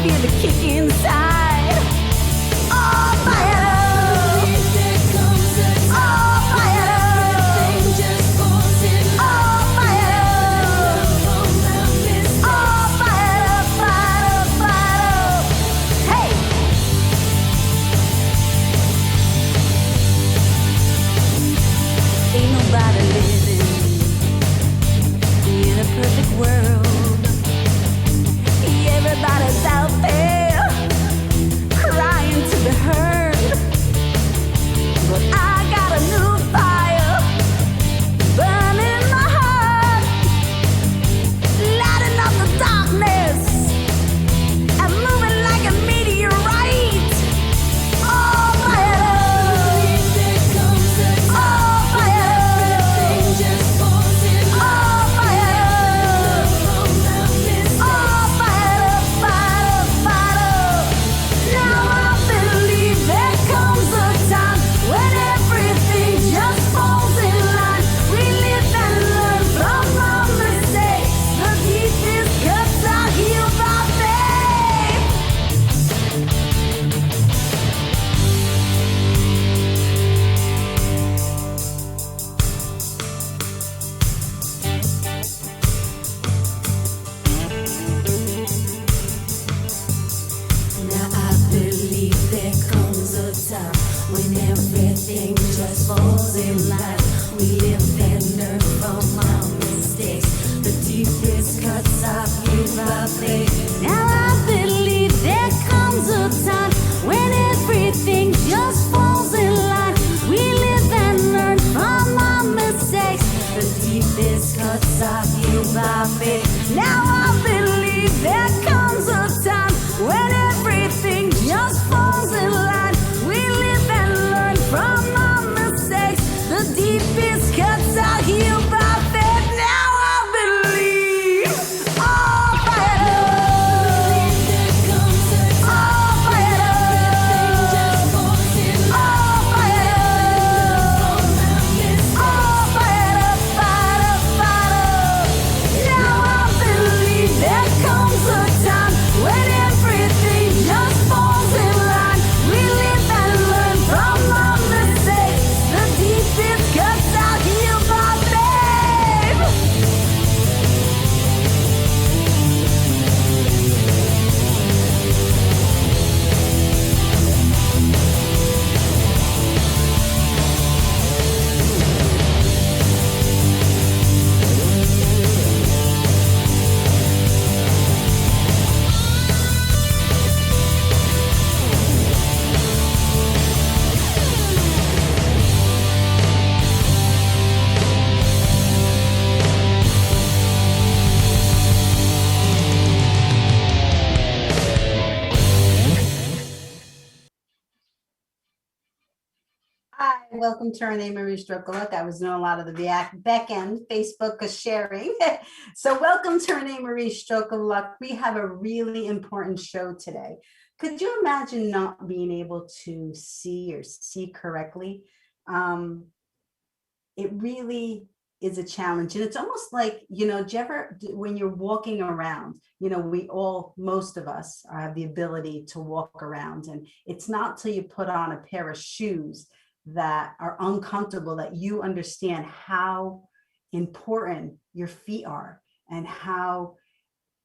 feel the kick inside. Oh, fire. Oh, fire. Oh, fire. Oh, fire, fire, fire. Hey. Ain't nobody living in a perfect world. Everybody's out there crying to be heard. But I got a new fire burning my heart, lighting up the darkness and moving like a meteorite. Oh, fire. Oh, fire. Oh, fire. Oh, fire, fire, fire. Now I believe there comes a time when everything just falls in line. We live and learn from our mistakes. The deepest cuts are healed by faith. Now I believe there comes a time when everything just falls in line. We live and learn from our mistakes. The deepest cuts are healed by faith. Now I believe there comes a time when everything just falls in line. We live and learn from our mistakes. The deepest cuts are healed by faith. Now I believe there comes a time when everything just falls in line. We live and learn from our mistakes. The deepest cuts are healed by faith. Now I believe. Oh, fire. Oh, fire. Oh, fire. Oh, fire, fire, fire. Now I believe there comes a time when everything just falls in line. We live and learn from our mistakes. The deepest cuts are healed by faith. Hi, welcome to ReneMarie Stroke of Luck. I was doing a lot of the back end Facebook sharing. So welcome to ReneMarie Stroke of Luck. We have a really important show today. Could you imagine not being able to see or see correctly? It really is a challenge. And it's almost like, do you ever, when you're walking around, most of us have the ability to walk around, and it's not till you put on a pair of shoes that are uncomfortable that you understand how important your feet are and how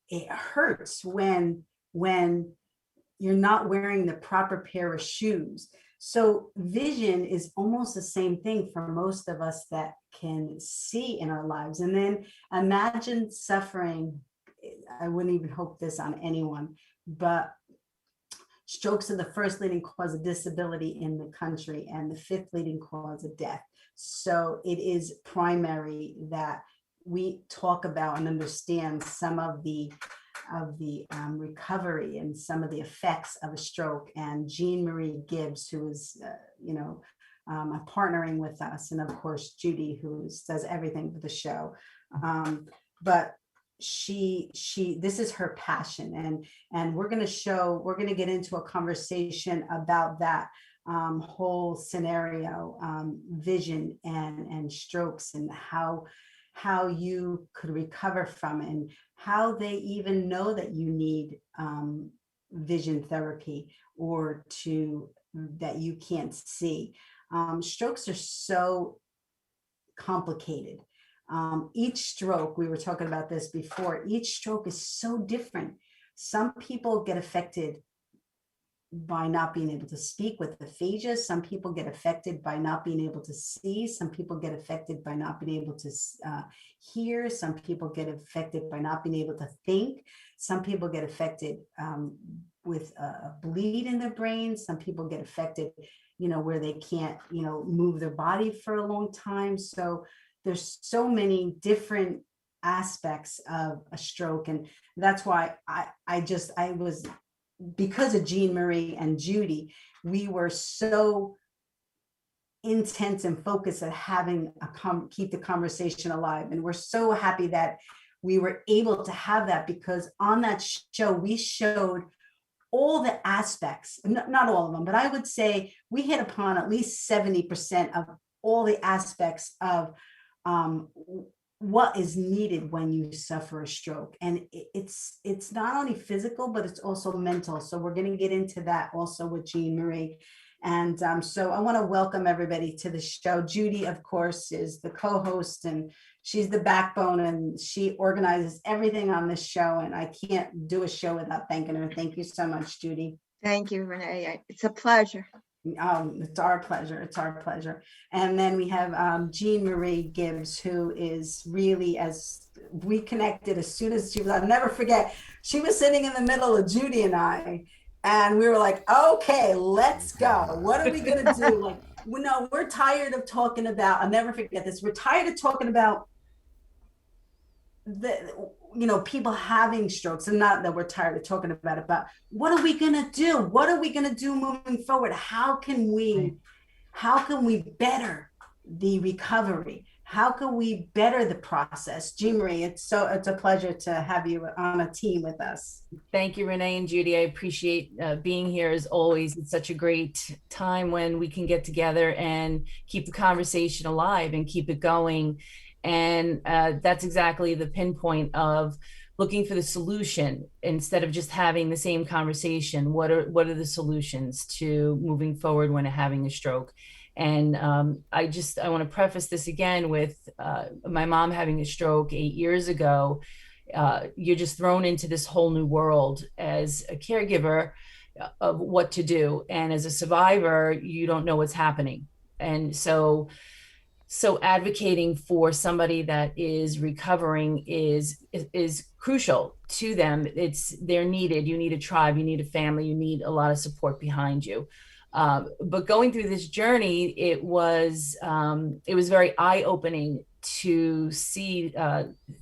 it hurts when you're not wearing the proper pair of shoes. So vision is almost the same thing for most of us that can see in our lives. And then imagine suffering. I wouldn't even hope this on anyone, but strokes are the first leading cause of disability in the country and the fifth leading cause of death. So it is primary that we talk about and understand some of the recovery and some of the effects of a stroke. And Jean-Marie Gibbs, who is, partnering with us, and of course Judy, who does everything for the show. But this is her passion, and we're going to get into a conversation about that whole scenario, vision and strokes, and how you could recover from it, and how they even know that you need vision therapy or to that you can't see. Strokes are so complicated. Each stroke, we were talking about this before, each stroke is so different. Some people get affected by not being able to speak with aphasia. Some people get affected by not being able to see. Some people get affected by not being able to hear. Some people get affected by not being able to think. Some people get affected with a bleed in their brain. Some people get affected, where they can't, move their body for a long time. So there's so many different aspects of a stroke. And that's why I was, because of ReneMarie and Judy, we were so intense and focused at having keep the conversation alive. And we're so happy that we were able to have that, because on that show, we showed all the aspects, not all of them, but I would say we hit upon at least 70% of all the aspects of what is needed when you suffer a stroke. And it's not only physical, but it's also mental. So we're going to get into that also with ReneMarie. And so I want to welcome everybody to the show. Judy, of course, is the co-host, and she's the backbone, and she organizes everything on this show. And I can't do a show without thanking her. Thank you so much, Judy. Thank you, Renee. It's a pleasure. It's our pleasure. It's our pleasure. And then we have ReneMarie Gibbs, who is really, as we connected as soon as I'll never forget, she was sitting in the middle of Judy and I, and we were like, okay, let's go. What are we going to do? Like, no, we're tired of talking about, I'll never forget this. We're tired of talking about people having strokes, and not that we're tired of talking about it, but what are we going to do? What are we going to do moving forward? How can we better the recovery? How can we better the process? ReneMarie, it's a pleasure to have you on a team with us. Thank you, Renee and Judy. I appreciate being here as always. It's such a great time when we can get together and keep the conversation alive and keep it going. And that's exactly the pinpoint of looking for the solution instead of just having the same conversation. What are the solutions to moving forward when having a stroke? And I want to preface this again with my mom having a stroke 8 years ago. You're just thrown into this whole new world as a caregiver of what to do. And as a survivor, you don't know what's happening. And so advocating for somebody that is recovering is crucial to them. They're needed. You need a tribe, you need a family, you need a lot of support behind you. But going through this journey, it was very eye-opening to see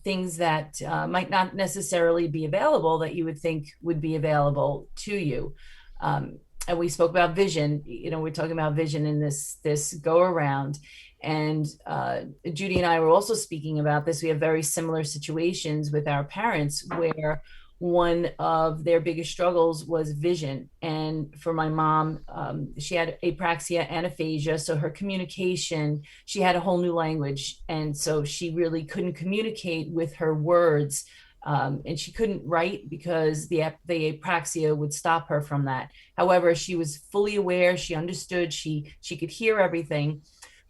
things that might not necessarily be available that you would think would be available to you. And we spoke about vision. We're talking about vision in this go around. And Judy and I were also speaking about this. We have very similar situations with our parents where one of their biggest struggles was vision. And for my mom, she had apraxia and aphasia. So her communication, she had a whole new language. And so she really couldn't communicate with her words. And she couldn't write because the apraxia would stop her from that. However, she was fully aware, she understood, she could hear everything,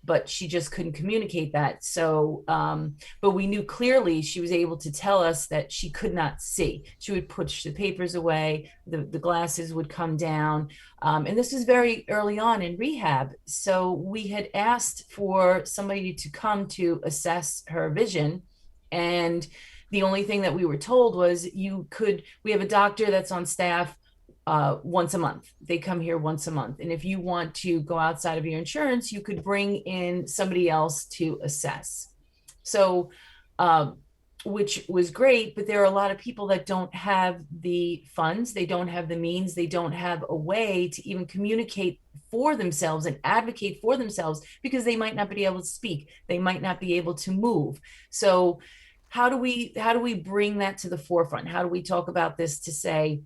but she just couldn't communicate that. So, but we knew clearly she was able to tell us that she could not see. She would push the papers away, the glasses would come down. And this was very early on in rehab. So we had asked for somebody to come to assess her vision. And the only thing that we were told was we have a doctor that's on staff once a month. They come here once a month. And if you want to go outside of your insurance, you could bring in somebody else to assess. So, which was great, but there are a lot of people that don't have the funds, they don't have the means, they don't have a way to even communicate for themselves and advocate for themselves because they might not be able to speak, they might not be able to move. So how do we bring that to the forefront? How do we talk about this to say,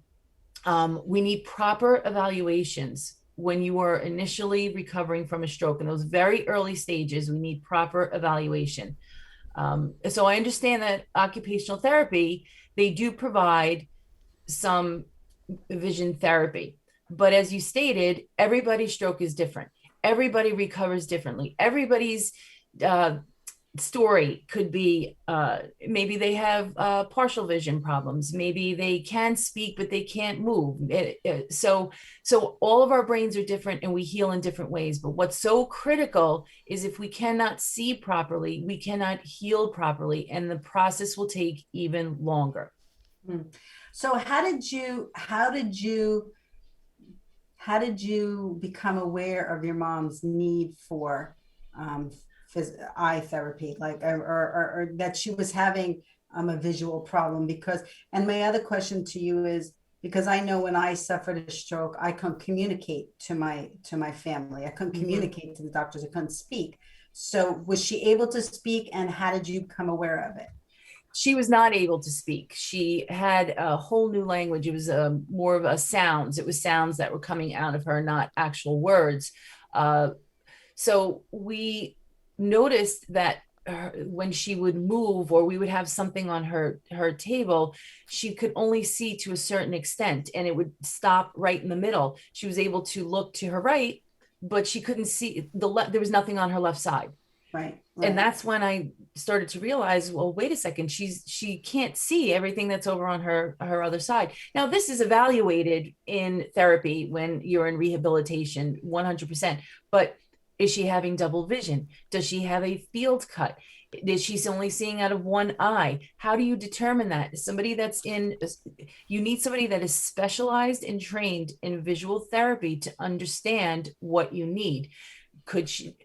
we need proper evaluations when you are initially recovering from a stroke? In those very early stages, we need proper evaluation. So I understand that occupational therapy, they do provide some vision therapy. But as you stated, everybody's stroke is different. Everybody recovers differently. Everybody's story could be maybe they have partial vision problems, maybe they can speak but they can't move. So all of our brains are different and we heal in different ways. But what's so critical is if we cannot see properly, we cannot heal properly, and the process will take even longer. So how did you become aware of your mom's need for eye therapy, like, or that she was having a visual problem? Because, and my other question to you is, because I know when I suffered a stroke, I couldn't communicate to my family. I couldn't communicate to the doctors. I couldn't speak. So was she able to speak, and how did you become aware of it? She was not able to speak. She had a whole new language. It was more of a sounds. It was sounds that were coming out of her, not actual words. So we noticed that when she would move, or we would have something on her table, she could only see to a certain extent, and it would stop right in the middle. She was able to look to her right, but she couldn't see there was nothing on her left side. Right. And that's when I started to realize, well, wait a second, she can't see everything that's over on her other side. Now, this is evaluated in therapy when you're in rehabilitation, 100%. But is she having double vision? Does she have a field cut? Is she only seeing out of one eye? How do you determine that? You need somebody that is specialized and trained in visual therapy to understand what you need. Could she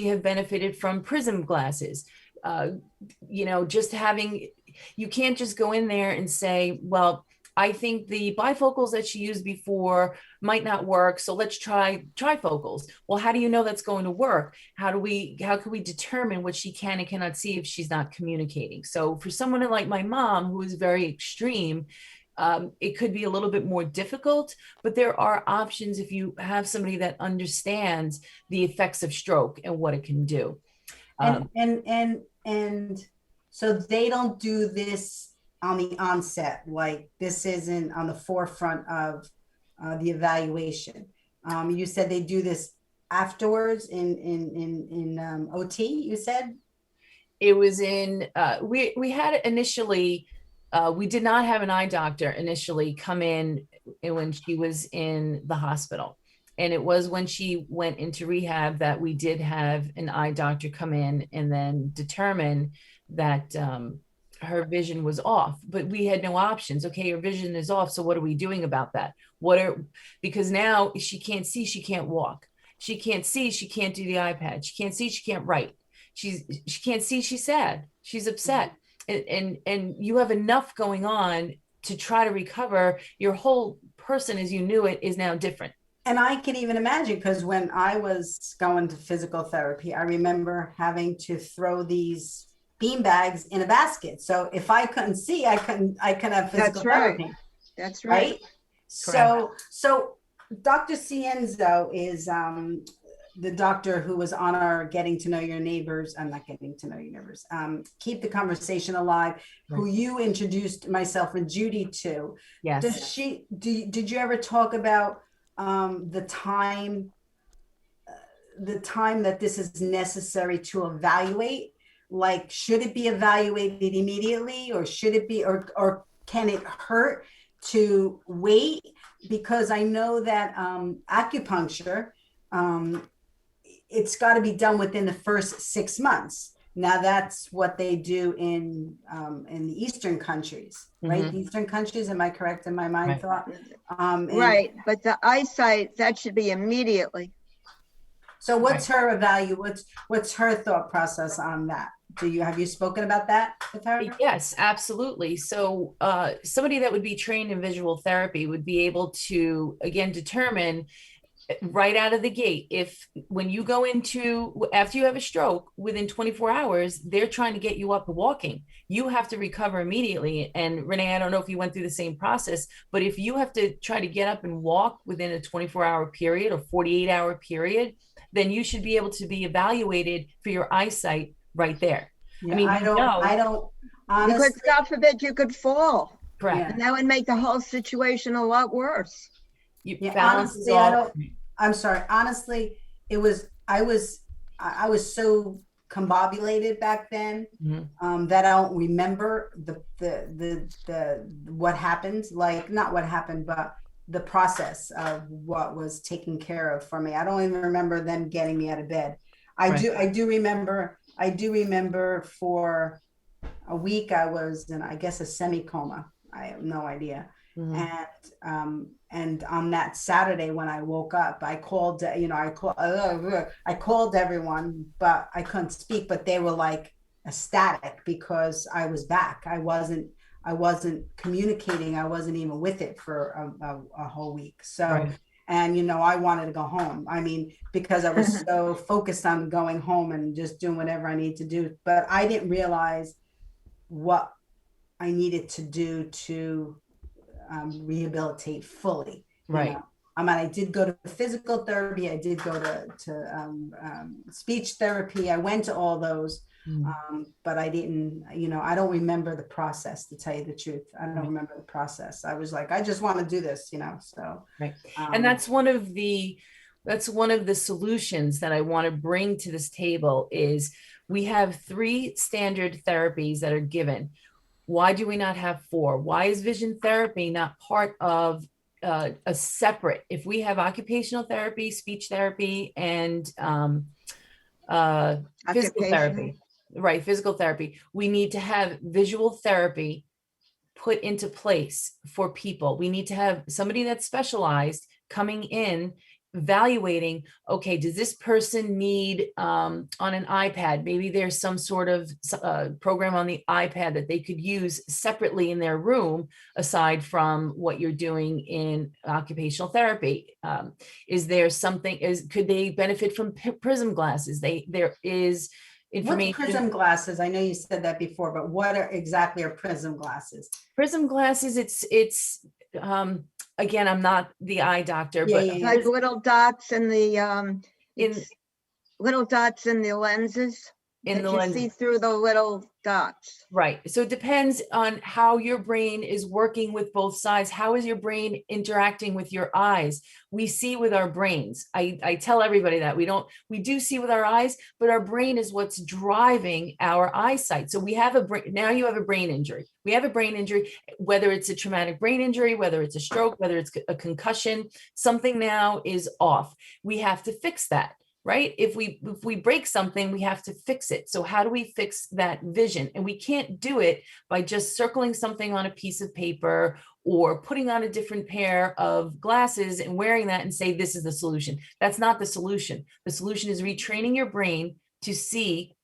have benefited from prism glasses? You can't just go in there and say, well, I think the bifocals that she used before might not work, so let's try trifocals. Well, how do you know that's going to work? How can we determine what she can and cannot see if she's not communicating? So for someone like my mom, who is very extreme, it could be a little bit more difficult, but there are options if you have somebody that understands the effects of stroke and what it can do. And so they don't do this on the onset, like this isn't on the forefront of the evaluation. You said they do this afterwards in OT, you said? It was in, we had initially, we did not have an eye doctor initially come in when she was in the hospital. And it was when she went into rehab that we did have an eye doctor come in and then determine that her vision was off. But we had no options. Okay, her vision is off, so what are we doing about that? Because now she can't see, she can't walk. She can't see, she can't do the iPad. She can't see, she can't write. She can't see, she's sad, she's upset. And you have enough going on to try to recover. Your whole person as you knew it is now different. And I can even imagine, because when I was going to physical therapy, I remember having to throw these bean bags in a basket. So if I couldn't see, I couldn't have physical therapy. That's right. Right? So Dr. Cienzo is the doctor who was on our Getting to Know Your Neighbors. I'm not Getting to Know Your Neighbors. Keep the Conversation Alive, right, who you introduced myself and Judy to. Yes. Did you ever talk about the time that this is necessary to evaluate? Like, should it be evaluated immediately, or should it be, or can it hurt to wait? Because I know that acupuncture, it's got to be done within the first 6 months. Now that's what they do in the Eastern countries, right? Mm-hmm. Eastern countries, am I correct in my mind? Right. Thought? Right, but the eyesight, that should be immediately. So what's her what's her thought process on that? Have you spoken about that with her? Yes, absolutely. So somebody that would be trained in visual therapy would be able to, again, determine right out of the gate, if when you go after you have a stroke, within 24 hours, they're trying to get you up and walking. You have to recover immediately. And Renee, I don't know if you went through the same process, but if you have to try to get up and walk within a 24-hour period or 48-hour period, then you should be able to be evaluated for your eyesight right there. Yeah, I don't honestly, because God forbid you could fall. Correct. And that would make the whole situation a lot worse. Yeah, Balance is honestly, I all. don't, I'm sorry. Honestly, I was so combobulated back then, Mhm. that I don't remember what happened, like not what happened, but the process of what was taken care of for me. I don't even remember them getting me out of bed. Right. I do remember for a week I was in, I guess, a semi-coma. I have no idea. Mhm. And on that Saturday when I woke up, I called, I called everyone, but I couldn't speak, but they were like ecstatic because I was back. I wasn't communicating. I wasn't even with it for a whole week. So, Right. and I wanted to go home. I mean, because I was so focused on going home and just doing whatever I need to do, but I didn't realize what I needed to do to rehabilitate fully. Right. I mean, I did go to physical therapy. I did go to speech therapy. I went to all those, but I didn't. I don't remember the process. To tell you the truth, I don't remember the process. I was like, I just want to do this. So Right. And that's one of the solutions that I want to bring to this table is we have 3 standard therapies that are given. Why do we not have 4? Why is vision therapy not part of a separate? If we have occupational therapy, speech therapy, and physical therapy, right? Physical therapy. We need to have visual therapy put into place for people. We need to have somebody that's specialized coming in, evaluating, okay, does this person need on an iPad? Maybe there's some sort of program on the iPad that they could use separately in their room, aside from what you're doing in occupational therapy. Is there something, could they benefit from prism glasses? There is information. What's prism glasses? I know you said that before, but what exactly are prism glasses? Prism glasses, it's again, I'm not the eye doctor, but It's like little dots in the in little dots in the lenses in that the you lens. see through the little dots. Right. So it depends on how your brain is working with both sides. How is your brain interacting with your eyes? We see with our brains. I tell everybody that we do see with our eyes, but our brain is what's driving our eyesight. So we have now you have a brain injury. We have a brain injury, whether it's a traumatic brain injury, whether it's a stroke, whether it's a concussion, something now is off. We have to fix that. Right? If we break something, we have to fix it. So how do we fix that vision? And we can't do it by just circling something on a piece of paper or putting on a different pair of glasses and wearing that and say, this is the solution. That's not the solution. The solution is retraining your brain to see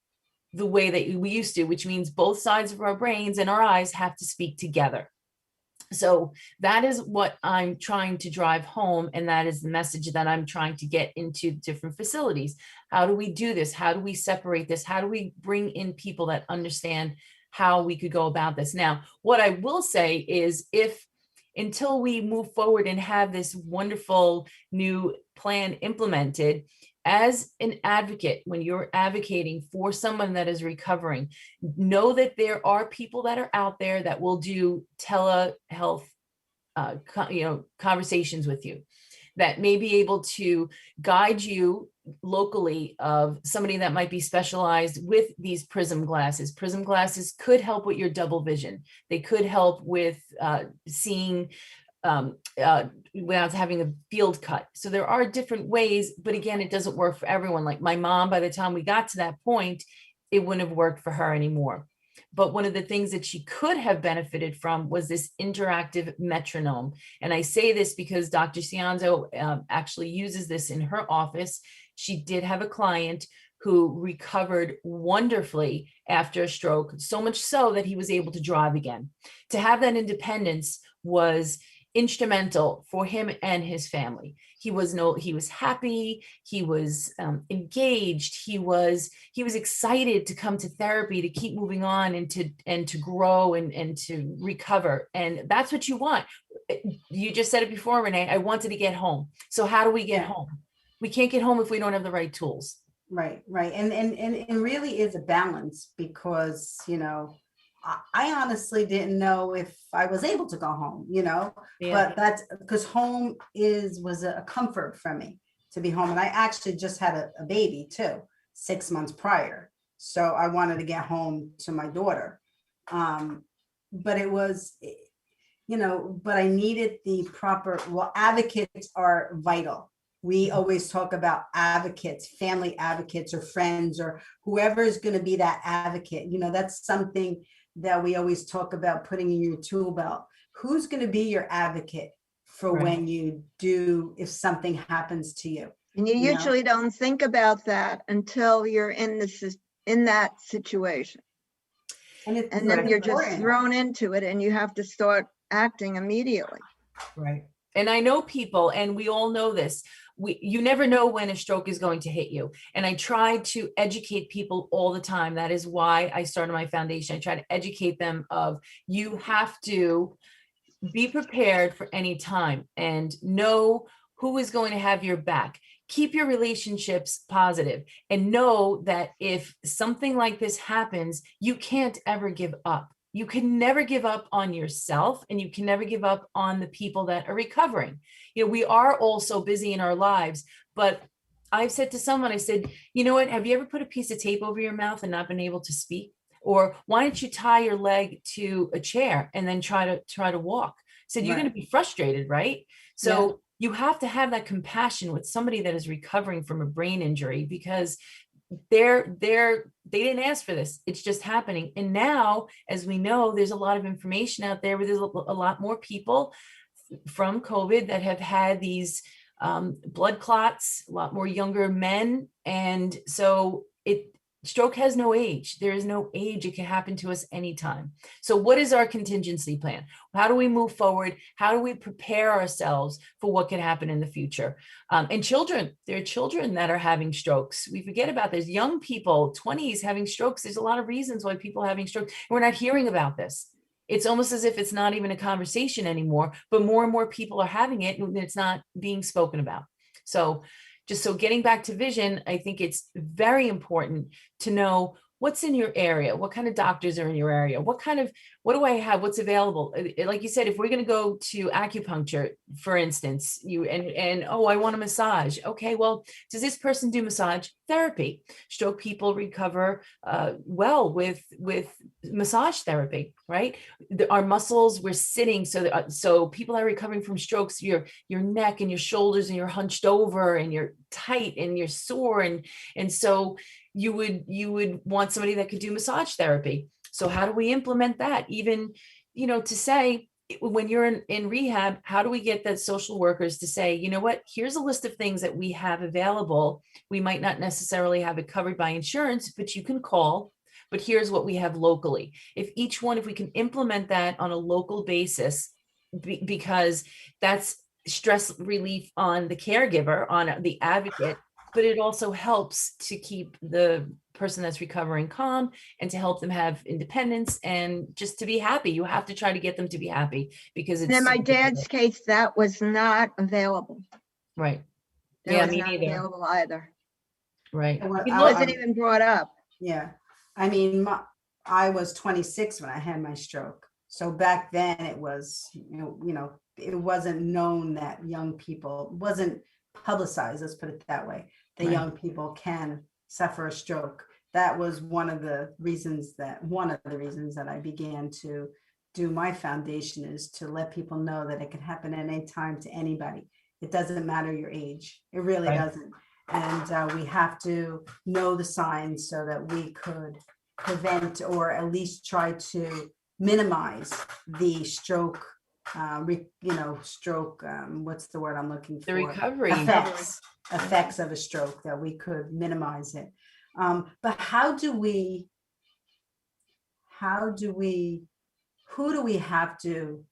the way that we used to, which means both sides of our brains and our eyes have to speak together. So that is what I'm trying to drive home. And that is the message that I'm trying to get into different facilities. How do we do this? How do we separate this? How do we bring in people that understand how we could go about this? Now, what I will say is until we move forward and have this wonderful new plan implemented, as an advocate, when you're advocating for someone that is recovering, know that there are people that are out there that will do telehealth, conversations with you, that may be able to guide you locally of somebody that might be specialized with these prism glasses. Prism glasses could help with your double vision. They could help with seeing without having a field cut. So there are different ways, but again, it doesn't work for everyone. Like my mom, by the time we got to that point, it wouldn't have worked for her anymore. But one of the things that she could have benefited from was this interactive metronome. And I say this because Dr. Cianzo actually uses this in her office. She did have a client who recovered wonderfully after a stroke, so much so that he was able to drive again. To have that independence was instrumental for him and his family. He was happy, he was engaged, he was excited to come to therapy, to keep moving on and to grow and to recover. And that's what you want. You just said it before, Renee, I wanted to get home. So how do we get home? We can't get home if we don't have the right tools. Right. And it really is a balance because, I honestly didn't know if I was able to go home, Yeah. but that's because home was a comfort for me to be home. And I actually just had a baby too, 6 months prior. So I wanted to get home to my daughter. But it was, but I needed the proper, well, advocates are vital. We always talk about advocates, family advocates or friends or whoever is going to be that advocate. That's something that we always talk about putting in your tool belt. Who's going to be your advocate for Right. when you do, if something happens to you? And you You know? usually don't think about that until you're in that situation. And And then you're just important. thrown into it and you have to start acting immediately. Right. And I know people, and we all know this, you never know when a stroke is going to hit you. And I try to educate people all the time. That is why I started my foundation. I try to educate them of, you have to be prepared for any time and know who is going to have your back. Keep your relationships positive and know that if something like this happens, you can't ever give up. You can never give up on yourself, and you can never give up on the people that are recovering. We are all so busy in our lives, but I've said to someone, I said, you know what, have you ever put a piece of tape over your mouth and not been able to speak? Or why don't you tie your leg to a chair and then try to walk? Said, you're Right. going to be frustrated, right? So Yeah. you have to have that compassion with somebody that is recovering from a brain injury, because they didn't ask for this. It's just happening. And now, as we know, there's a lot of information out there where there's a lot more people from COVID that have had these blood clots, a lot more younger men. And so stroke has no age. There is no age. It can happen to us anytime. So what is our contingency plan? How do we move forward? How do we prepare ourselves for what can happen in the future? And children, there are children that are having strokes. We forget about this. Young people, 20s, having strokes. There's a lot of reasons why people are having strokes. We're not hearing about this. It's almost as if it's not even a conversation anymore, but more and more people are having it and it's not being spoken about. So getting back to vision, I think it's very important to know what's in your area, what kind of doctors are in your area, what do I have, what's available. Like you said, if we're going to go to acupuncture, for instance, oh, I want a massage. Okay, well, does this person do massage therapy? Stroke people recover well with massage therapy, right? Our muscles, we're sitting, so people are recovering from strokes, your neck and your shoulders, and you're hunched over and you're tight and you're sore, and so you would want somebody that could do massage therapy. So how do we implement that? Even, to say, when you're in rehab, how do we get the social workers to say, you know what, here's a list of things that we have available. We might not necessarily have it covered by insurance, but you can call, but here's what we have locally. If we can implement that on a local basis, because that's stress relief on the caregiver, on the advocate, but it also helps to keep the person that's recovering calm and to help them have independence and just to be happy. You have to try to get them to be happy, because it's And in my so dad's difficult. case, that was not available. Right. That Yeah, was me not neither. available either. Right. And what It You look, wasn't even brought up. Yeah. I mean, I was 26 when I had my stroke. So back then it was, it wasn't known that young people, wasn't publicized, let's put it that way, that Right. young people can suffer a stroke. That was one of the reasons that I began to do my foundation, is to let people know that it can happen at any time to anybody. It doesn't matter your age. It really Right. doesn't. And we have to know the signs so that we could prevent, or at least try to minimize the stroke, what's the word I'm looking the for? recovery. Effects of a stroke, that we could minimize it. But who do we have to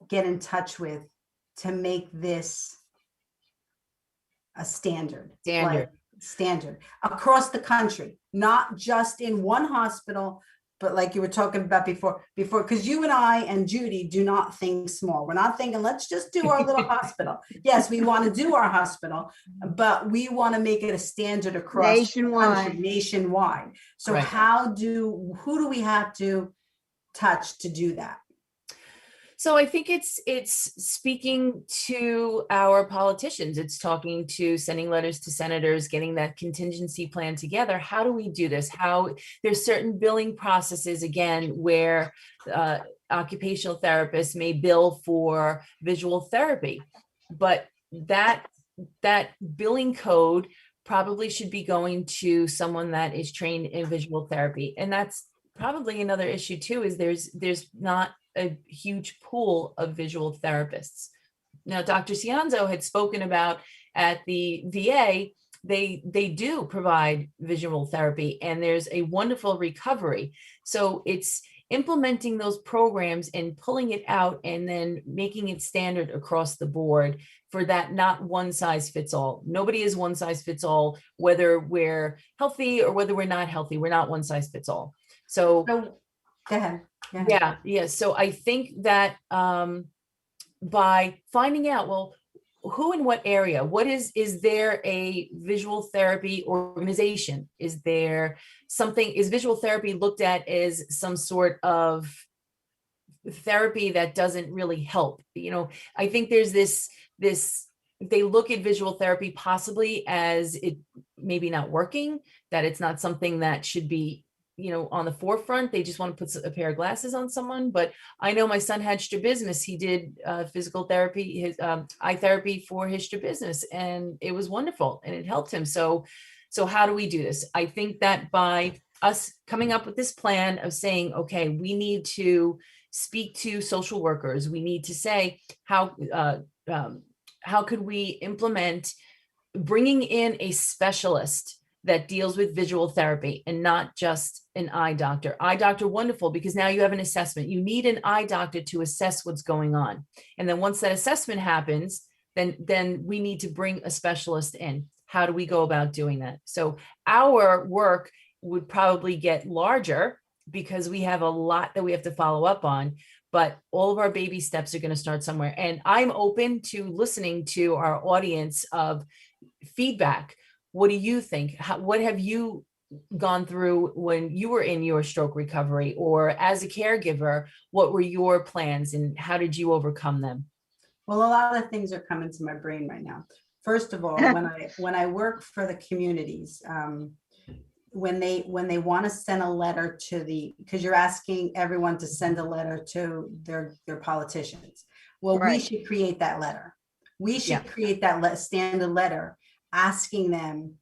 get in touch with to make this a standard Standard. across the country, not just in one hospital, but like you were talking about before, because you and I and Judy do not think small. We're not thinking, let's just do our little hospital. Yes, we want to do our hospital, but we want to make it a standard across the country, Nationwide. nationwide. So Right. who do we have to touch to do that? So I think it's speaking to our politicians. It's talking to, sending letters to senators, getting that contingency plan together. How do we do this? How there's certain billing processes, again, where occupational therapists may bill for visual therapy, but that billing code probably should be going to someone that is trained in visual therapy. And that's probably another issue too, is there's not a huge pool of visual therapists. Now, Dr. Cianzo had spoken about at the VA, they do provide visual therapy, and there's a wonderful recovery. So it's implementing those programs and pulling it out and then making it standard across the board for that, not one size fits all. Nobody is one size fits all, whether we're healthy or whether we're not healthy. We're not one size fits all. So Go ahead. Go ahead. yeah. So I think that by finding out, well, who in what area, is there a visual therapy organization? Is there something, is visual therapy looked at as some sort of therapy that doesn't really help? I think there's this, they look at visual therapy possibly as it maybe not working, that it's not something that should be on the forefront. They just want to put a pair of glasses on someone. But I know my son had strabismus. He did physical therapy, his eye therapy for his strabismus, and it was wonderful and it helped him. So how do we do this? I think that by us coming up with this plan of saying, okay, we need to speak to social workers. We need to say how could we implement bringing in a specialist that deals with visual therapy and not just an eye doctor. Eye doctor, wonderful, because now you have an assessment. You need an eye doctor to assess what's going on. And then once that assessment happens, then we need to bring a specialist in. How do we go about doing that? So our work would probably get larger because we have a lot that we have to follow up on, but all of our baby steps are going to start somewhere. And I'm open to listening to our audience of feedback. What do you think? What have you gone through when you were in your stroke recovery, or as a caregiver, what were your plans and how did you overcome them? Well, a lot of things are coming to my brain right now. First of all, when I work for the communities, when they want to send a letter to because you're asking everyone to send a letter to their politicians. Well, Right. we should create that letter. We should create that standard letter asking them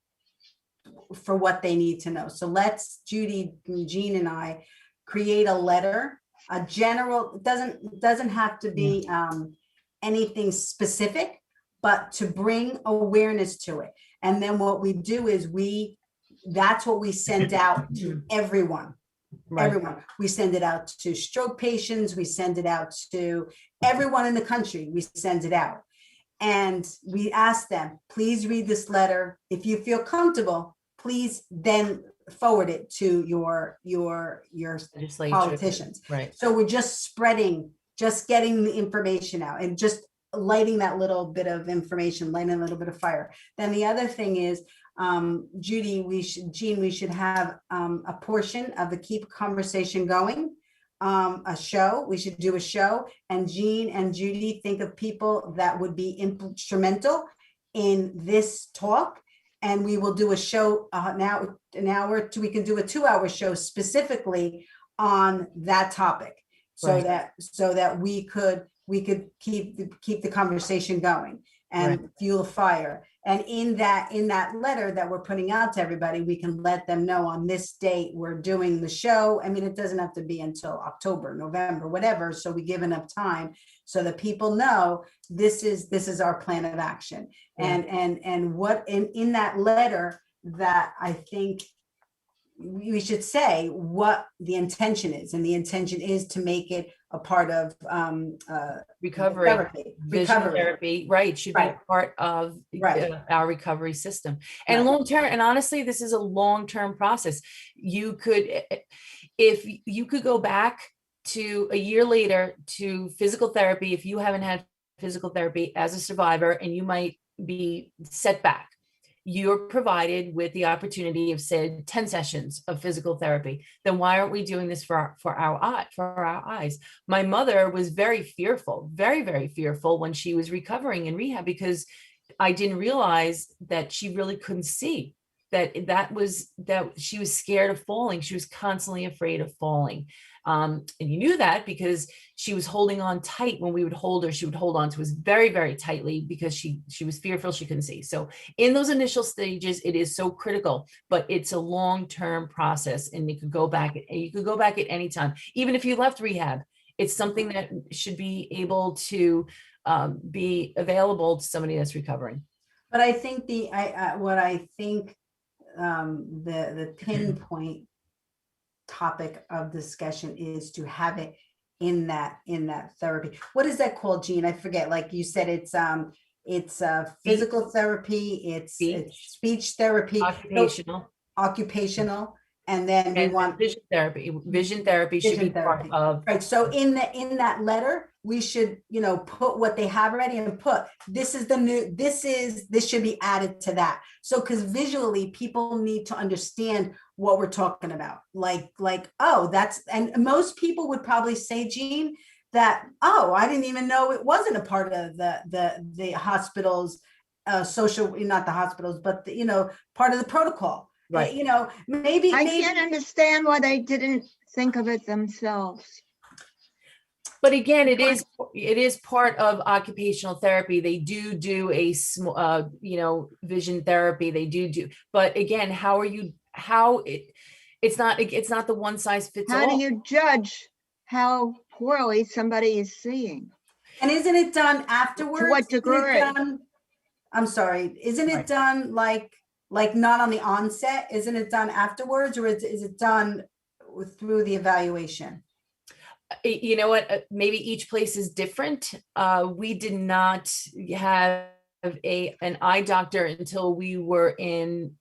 for what they need to know. So let's, Judy, Jean, and I create a letter, a general, doesn't have to be anything specific, but to bring awareness to it. And then what we do is that's what we send out to everyone. Right. Everyone. We send it out to stroke patients. We send it out to everyone in the country. We send it out. And we ask them, please read this letter. If you feel comfortable, please then forward it to your politicians. Right. So we're just getting the information out and just lighting that little bit of information, lighting a little bit of fire. Then the other thing is, Judy, Jean, we should have a portion of the Keep Conversation Going. A show. We should do a show, and Jean and Judy think of people that would be instrumental in this talk, and we will do a show now an hour. We can do a 2-hour show specifically on that topic, so that we could keep the conversation going and fuel a fire. And in that letter that we're putting out to everybody, we can let them know on this date we're doing the show. I mean, it doesn't have to be until October, November, whatever. So we give enough time so that people know this is our plan of action. And what in that letter, that I think we should say what the intention is. And the intention is to make it a part of Recovery. therapy. Vision Recovery. therapy, right, should be Right. part of Right. our recovery system. And Right. long-term, and honestly, this is a long-term process. You could, if you could go back to a year later to physical therapy, if you haven't had physical therapy as a survivor, and you might be set back, you're provided with the opportunity of, say, 10 sessions of physical therapy. Then why aren't we doing this for our eyes? My mother was very fearful, very, very fearful when she was recovering in rehab, because I didn't realize that she really couldn't see, that she was scared of falling. She was constantly afraid of falling. And you knew that because she was holding on tight. When we would hold her, she would hold on to us very, very tightly, because she was fearful she couldn't see. So in those initial stages, it is so critical, but it's a long-term process, and you could go back at any time. Even if you left rehab, it's something that should be able to be available to somebody that's recovering. But I think what I think the pinpoint topic of discussion is to have it in that therapy. What is that called, Jean? I forget. Like you said, it's physical therapy, it's speech therapy, occupational, and then we want vision therapy. Vision therapy should be part of. Right. So in that letter, we should, put what they have already, and put, this should be added to that. So, because visually people need to understand what we're talking about. Like, oh, and most people would probably say, Jean, that, oh, I didn't even know it wasn't a part of the hospital's social, not the hospitals, but part of the protocol. Right. Maybe I can't understand why they didn't think of it themselves. But again, it is part of occupational therapy. They do a small, vision therapy. They do. But again, it's not the one size fits all. How do you judge how poorly somebody is seeing? And isn't it done afterwards? To what degree? I'm sorry. Isn't it done like not on the onset? Isn't it done afterwards, or is it done through the evaluation? You know what? Maybe each place is different. We did not have an eye doctor until we were in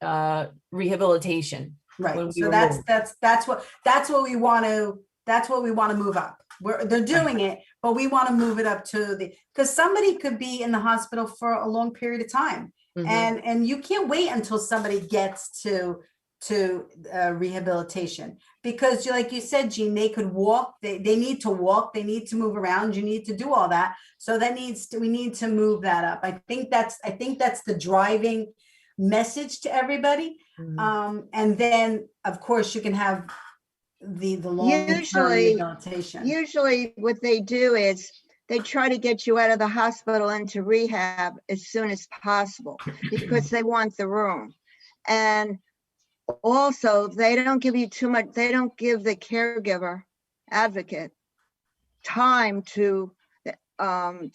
rehabilitation. Right. So that's what we want to move up. They're doing it, but we want to move it up to because somebody could be in the hospital for a long period of time. Mm-hmm. And you can't wait until somebody gets to rehabilitation, because like you said, Jean, they could walk, they need to walk, they need to move around, you need to do all that. So we need to move that up. I think that's the driving message to everybody. Mm-hmm. And then of course you can have the long-term rehabilitation. Usually what they do is they try to get you out of the hospital into rehab as soon as possible, because they want the room. And also, they don't give you too much. They don't give the caregiver advocate time to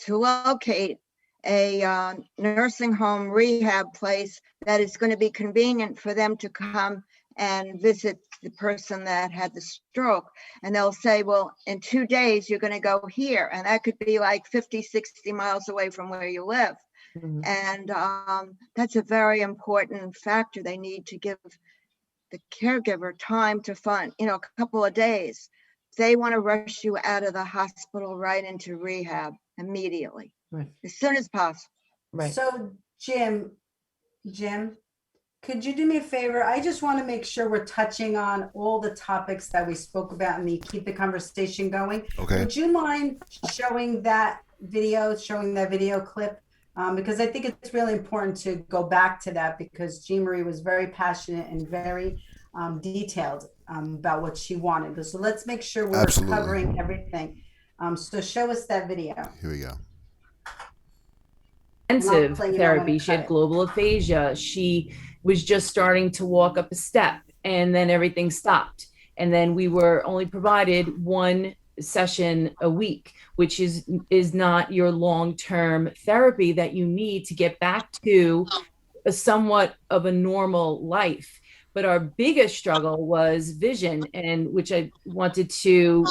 locate a nursing home rehab place that is going to be convenient for them to come and visit the person that had the stroke. And they'll say, well, in 2 days, you're going to go here. And that could be like 50, 60 miles away from where you live. Mm-hmm. And that's a very important factor. They need to give the caregiver time to find, a couple of days. They want to rush you out of the hospital right into rehab immediately, right, as soon as possible. Right. So Jim, could you do me a favor? I just want to make sure we're touching on all the topics that we spoke about and keep the conversation going. Okay. Would you mind showing that video clip? Because I think it's really important to go back to that, because Jean-Marie was very passionate and very detailed about what she wanted. So let's make sure we're covering everything. So show us that video. Here we go. Intensive therapy. She had global aphasia. She was just starting to walk up a step, and then everything stopped. And then we were only provided one session a week, which is not your long-term therapy that you need to get back to a somewhat of a normal life. But our biggest struggle was vision, and which I wanted to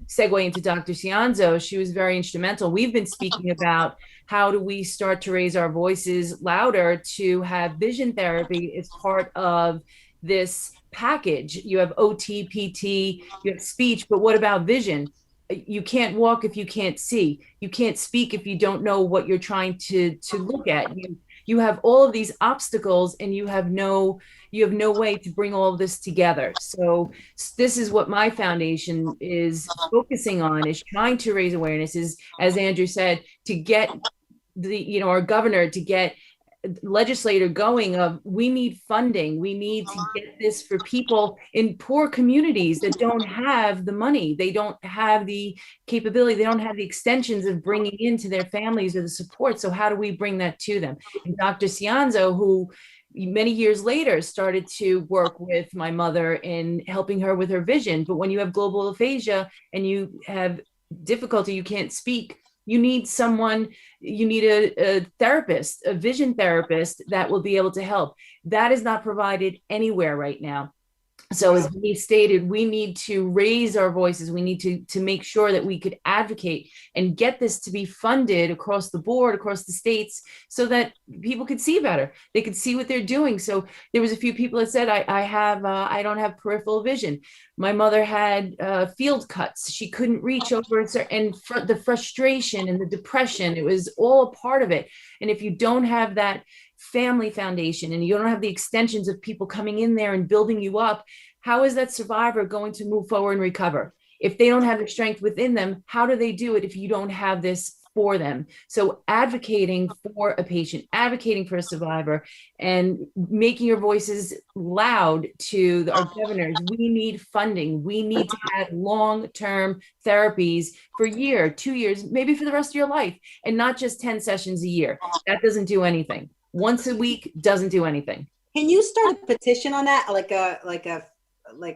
segue into Dr. Cianzo. She was very instrumental. We've been speaking about how do we start to raise our voices louder to have vision therapy as part of this package. You have OT, PT, you have speech, but what about vision? You can't walk if you can't see. You can't speak if you don't know what you're trying to look at. You have all of these obstacles, and you have no way to bring all of this together. So this is what my foundation is focusing on, is trying to raise awareness, is, as Andrew said, to get our governor, to get legislator going of, we need funding. We need to get this for people in poor communities that don't have the money. They don't have the capability. They don't have the extensions of bringing into their families or the support. So how do we bring that to them? And Dr. Cianzo, who many years later started to work with my mother in helping her with her vision. But when you have global aphasia and you have difficulty, you can't speak, you need someone, you need a therapist, a vision therapist that will be able to help. That is not provided anywhere right now. So as we stated, we need to raise our voices. We need to make sure that we could advocate and get this to be funded across the board, across the states, so that people could see better. They could see what they're doing. So there was a few people that said, I don't have peripheral vision. My mother had field cuts. She couldn't reach over, and the frustration and the depression, it was all a part of it. And if you don't have that family foundation and you don't have the extensions of people coming in there and building you up, how is that survivor going to move forward and recover? If they don't have the strength within them, how do they do it if you don't have this for them? So advocating for a patient, advocating for a survivor, and making your voices loud to our governors. We need funding. We need to have long-term therapies for a year, 2 years, maybe for the rest of your life, and not just 10 sessions a year. That doesn't do anything. Once a week doesn't do anything. Can you start a petition on that? Like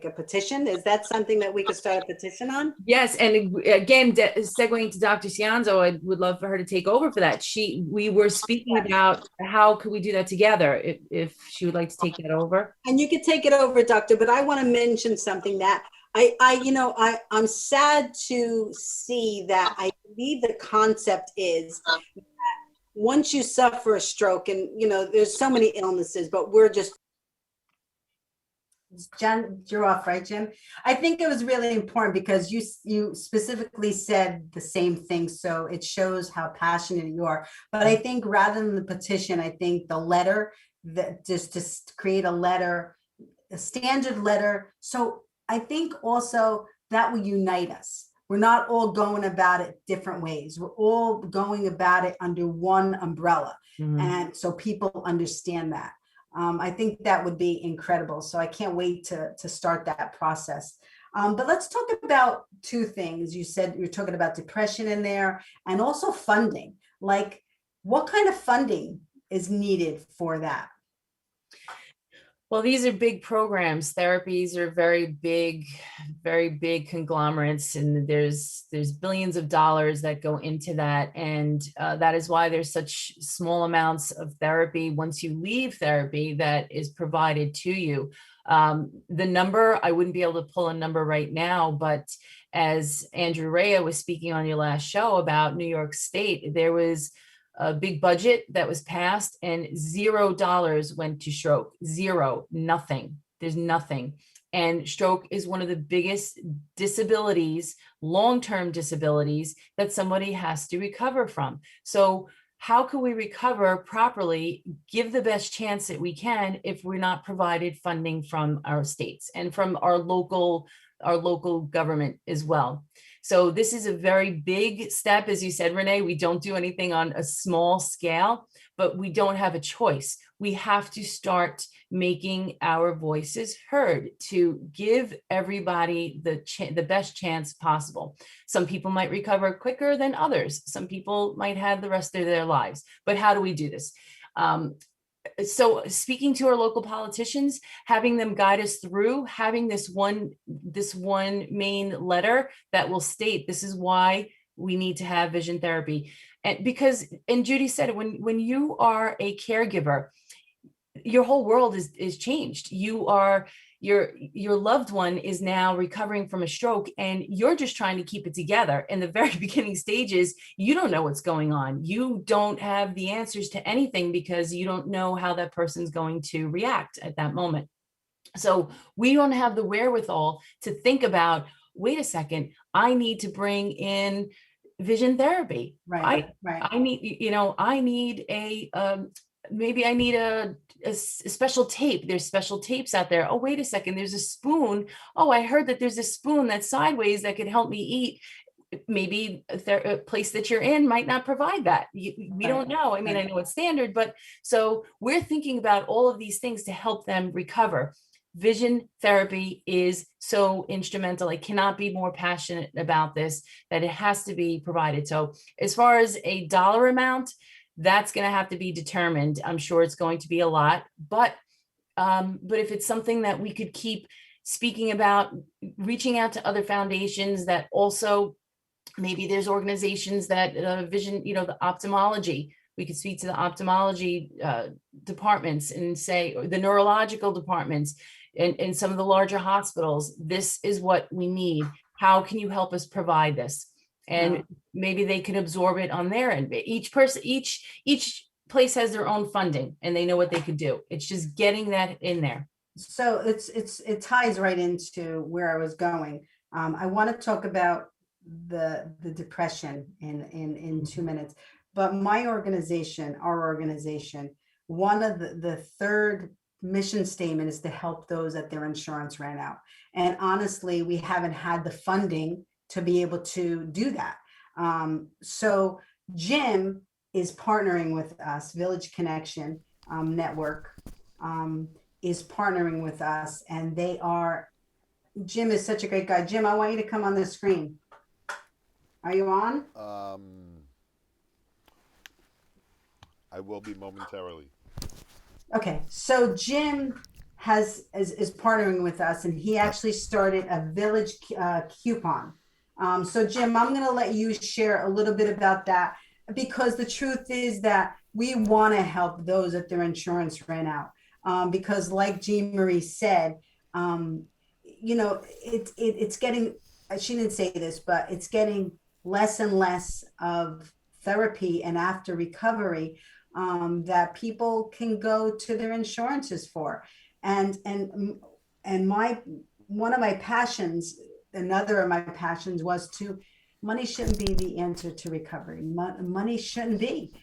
a petition? Is that something that we could start a petition on? Yes, and again, segueing to Dr. Cianzo, I would love for her to take over for that. We were speaking about how could we do that together, if she would like to take that over. And you could take it over, Doctor, but I want to mention something that I'm sad to see that. I believe the concept is that once you suffer a stroke, and there's so many illnesses, but we're just, Jen, you're off, right, Jim? I think it was really important because you specifically said the same thing, so it shows how passionate you are. But I think rather than the petition, I think the letter, that just to create a letter, a standard letter. So I think also that will unite us. We're not all going about it different ways. We're all going about it under one umbrella. Mm-hmm. And so people understand that. I think that would be incredible. So I can't wait to start that process. But let's talk about two things. You said you're talking about depression in there, and also funding. Like, what kind of funding is needed for that? Well, these are big programs. Therapies are very big conglomerates, and there's billions of dollars that go into that. And that is why there's such small amounts of therapy once you leave therapy that is provided to you. The number, I wouldn't be able to pull a number right now, but as Andrew Rea was speaking on your last show about New York State, there was a big budget that was passed and $0 went to stroke. Zero, nothing. There's nothing. And stroke is one of the biggest disabilities, long-term disabilities, that somebody has to recover from. So how can we recover properly, give the best chance that we can, if we're not provided funding from our states and from our local government as well? So this is a very big step. As you said, Renee, we don't do anything on a small scale, but we don't have a choice. We have to start making our voices heard to give everybody the best chance possible. Some people might recover quicker than others. Some people might have the rest of their lives. But how do we do this? So speaking to our local politicians, having them guide us through, having this one main letter that will state this is why we need to have vision therapy. And Judy said it, when you are a caregiver, your whole world is changed. Your loved one is now recovering from a stroke, and you're just trying to keep it together. In the very beginning stages, you don't know what's going on. You don't have the answers to anything because you don't know how that person's going to react at that moment. So we don't have the wherewithal to think about, wait a second, I need to bring in vision therapy. Right. I need, I need maybe I need a special tape. There's special tapes out there. Oh, wait a second, there's a spoon. Oh, I heard that there's a spoon that's sideways that could help me eat. Maybe a place that you're in might not provide that. We don't know. I mean, I know it's standard, but so we're thinking about all of these things to help them recover. Vision therapy is so instrumental. I cannot be more passionate about this, that it has to be provided. So as far as a dollar amount, that's going to have to be determined. I'm sure it's going to be a lot, but if it's something that we could keep speaking about, reaching out to other foundations that also, maybe there's organizations that vision, the ophthalmology, we could speak to the ophthalmology departments and say, or the neurological departments and some of the larger hospitals, this is what we need. How can you help us provide this? And maybe they can absorb it on their end. Each person, each place has their own funding and they know what they could do. It's just getting that in there. So it ties right into where I was going. I want to talk about the depression in 2 minutes, but my organization, our organization, one of the third mission statement is to help those that their insurance ran out. And honestly, we haven't had the funding to be able to do that. So Jim is partnering with us, Village Connection Network is partnering with us, and Jim is such a great guy. Jim, I want you to come on the screen. Are you on? I will be momentarily. Okay, so Jim is partnering with us, and he actually started a Village coupon. So Jim, I'm going to let you share a little bit about that, because the truth is that we want to help those that their insurance ran out. Because like ReneMarie said, it's getting, she didn't say this, but it's getting less and less of therapy and after recovery that people can go to their insurances for. And one of my passions, another of my passions was money shouldn't be the answer to recovery. Money shouldn't be.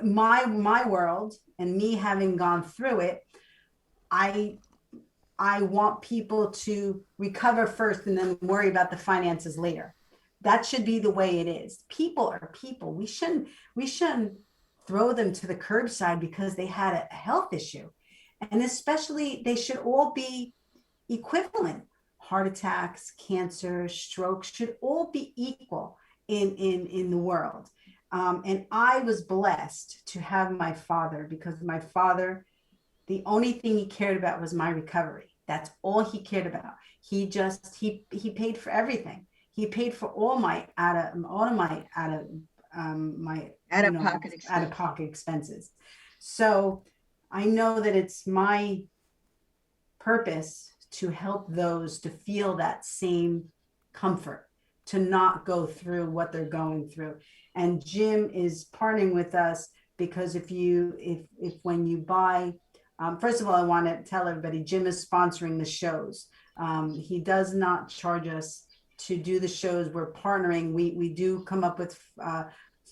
My world, and me having gone through it, I want people to recover first and then worry about the finances later. That should be the way it is. People are people. We shouldn't throw them to the curbside because they had a health issue. And especially, they should all be equivalent. Heart attacks, cancer, strokes should all be equal in the world. And I was blessed to have my father, because my father, the only thing he cared about was my recovery. That's all he cared about. He paid for everything. He paid for all my out-of-pocket expenses. So I know that it's my purpose to help those to feel that same comfort, to not go through what they're going through. And Jim is partnering with us because if when you buy, first of all, I want to tell everybody, Jim is sponsoring the shows. He does not charge us to do the shows. We're partnering. We do come up with